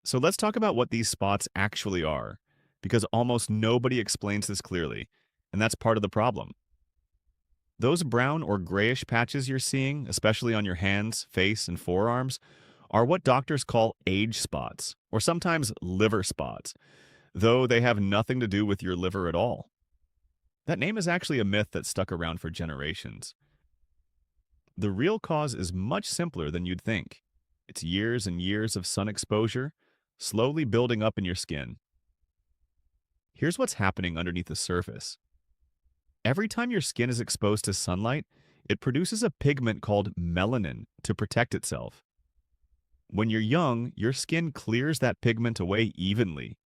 So let's talk about what these spots actually are, because almost nobody explains this clearly, and that's part of the problem. Those brown or grayish patches you're seeing, especially on your hands, face, and forearms, are what doctors call age spots, or sometimes liver spots, though they have nothing to do with your liver at all. That name is actually a myth that stuck around for generations. The real cause is much simpler than you'd think. It's years and years of sun exposure, slowly building up in your skin. Here's what's happening underneath the surface. Every time your skin is exposed to sunlight, it produces a pigment called melanin to protect itself. When you're young, your skin clears that pigment away evenly.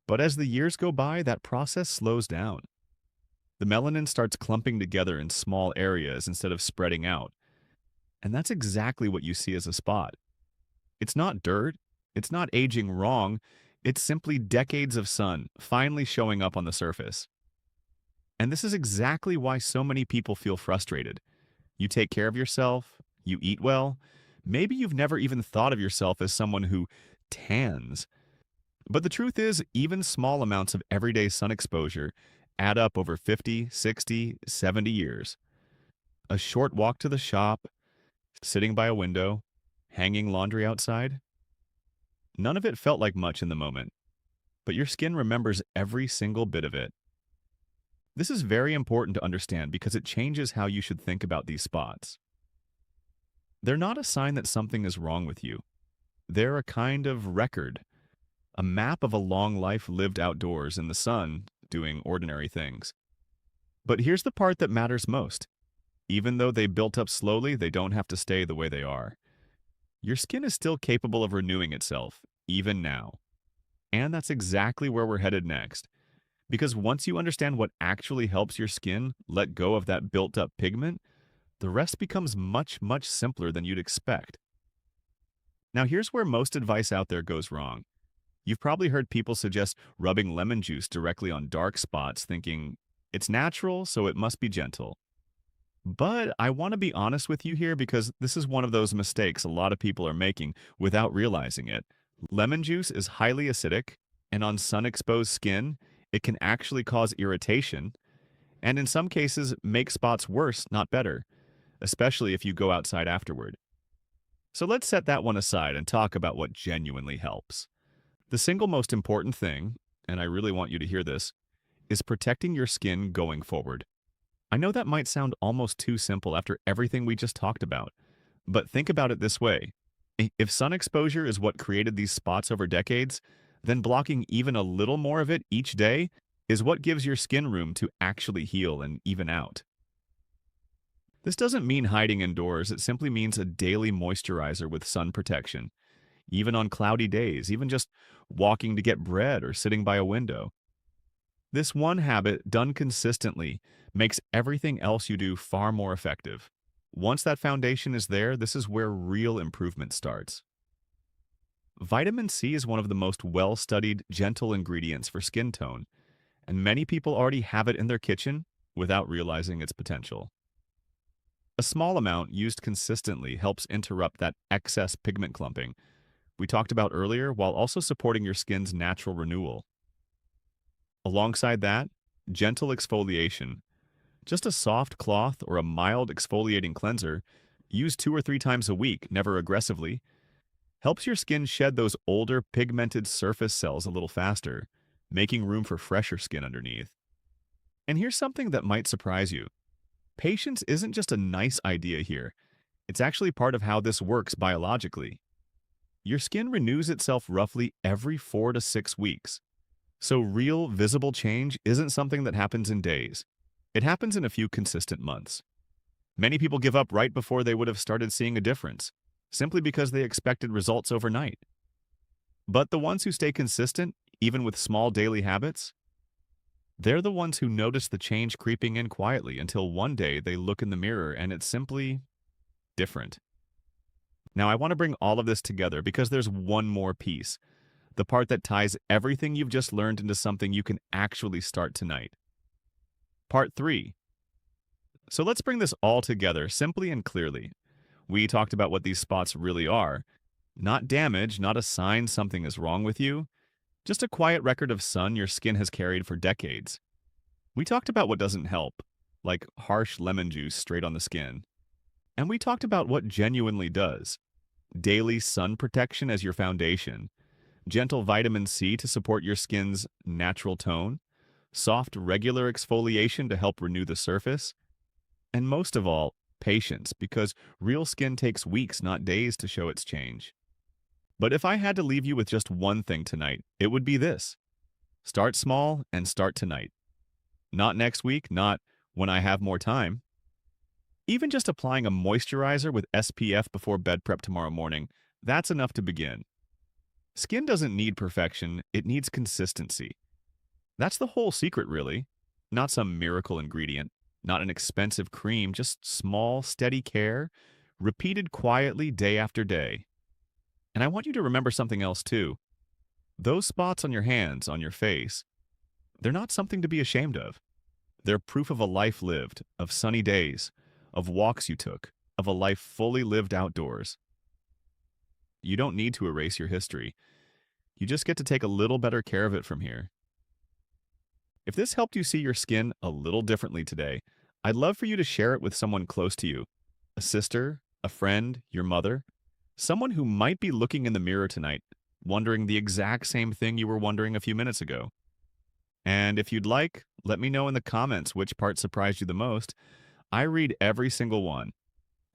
But as the years go by, that process slows down. The melanin starts clumping together in small areas instead of spreading out. And that's exactly what you see as a spot. It's not dirt, it's not aging wrong, it's simply decades of sun finally showing up on the surface. And this is exactly why so many people feel frustrated. You take care of yourself, you eat well, maybe you've never even thought of yourself as someone who tans. But the truth is, even small amounts of everyday sun exposure add up over 50, 60, 70 years. A short walk to the shop, sitting by a window, hanging laundry outside. None of it felt like much in the moment, but your skin remembers every single bit of it. This is very important to understand because it changes how you should think about these spots. They're not a sign that something is wrong with you. They're a kind of record, a map of a long life lived outdoors in the sun, doing ordinary things. But here's the part that matters most. Even though they built up slowly, they don't have to stay the way they are. Your skin is still capable of renewing itself, even now. And that's exactly where we're headed next. Because once you understand what actually helps your skin let go of that built up pigment, the rest becomes much, much simpler than you'd expect. Now, here's where most advice out there goes wrong. You've probably heard people suggest rubbing lemon juice directly on dark spots, thinking it's natural, so it must be gentle. But I want to be honest with you here because this is one of those mistakes a lot of people are making without realizing it. Lemon juice is highly acidic, and on sun-exposed skin, it can actually cause irritation, and in some cases, make spots worse, not better, especially if you go outside afterward. So let's set that one aside and talk about what genuinely helps. The single most important thing, and I really want you to hear this, is protecting your skin going forward. I know that might sound almost too simple after everything we just talked about, but think about it this way. If sun exposure is what created these spots over decades, then blocking even a little more of it each day is what gives your skin room to actually heal and even out. This doesn't mean hiding indoors, it simply means a daily moisturizer with sun protection, even on cloudy days, even just walking to get bread or sitting by a window. This one habit, done consistently, makes everything else you do far more effective. Once that foundation is there, this is where real improvement starts. Vitamin C is one of the most well-studied, gentle ingredients for skin tone, and many people already have it in their kitchen without realizing its potential. A small amount used consistently helps interrupt that excess pigment clumping we talked about earlier while also supporting your skin's natural renewal. Alongside that, gentle exfoliation. Just a soft cloth or a mild exfoliating cleanser, used 2 or 3 times a week, never aggressively, helps your skin shed those older pigmented surface cells a little faster, making room for fresher skin underneath. And here's something that might surprise you. Patience isn't just a nice idea here. It's actually part of how this works biologically. Your skin renews itself roughly every 4 to 6 weeks. So real, visible change isn't something that happens in days. It happens in a few consistent months. Many people give up right before they would have started seeing a difference, simply because they expected results overnight. But the ones who stay consistent, even with small daily habits, they're the ones who notice the change creeping in quietly until one day they look in the mirror and it's simply different. Now, I want to bring all of this together because there's one more piece, the part that ties everything you've just learned into something you can actually start tonight. Part 3. So let's bring this all together simply and clearly. We talked about what these spots really are, Not damage, not a sign something is wrong with you, just a quiet record of sun your skin has carried for decades. We talked about what doesn't help, like harsh lemon juice straight on the skin. And we talked about what genuinely does. Daily sun protection as your foundation, gentle vitamin C to support your skin's natural tone, soft, regular exfoliation to help renew the surface, and most of all, patience, because real skin takes weeks, not days, to show its change. But if I had to leave you with just one thing tonight, it would be this. Start small and start tonight. Not next week, not when I have more time. Even just applying a moisturizer with SPF before bed prep tomorrow morning, that's enough to begin. Skin doesn't need perfection, it needs consistency. That's the whole secret, really. Not some miracle ingredient, not an expensive cream, just small, steady care, repeated quietly day after day. And I want you to remember something else, too. Those spots on your hands, on your face, they're not something to be ashamed of. They're proof of a life lived, of sunny days, of walks you took, of a life fully lived outdoors. You don't need to erase your history. You just get to take a little better care of it from here. If this helped you see your skin a little differently today, I'd love for you to share it with someone close to you, a sister, a friend, your mother, someone who might be looking in the mirror tonight, wondering the exact same thing you were wondering a few minutes ago. And if you'd like, let me know in the comments which part surprised you the most. I read every single one.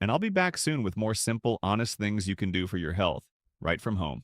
And I'll be back soon with more simple, honest things you can do for your health, right from home.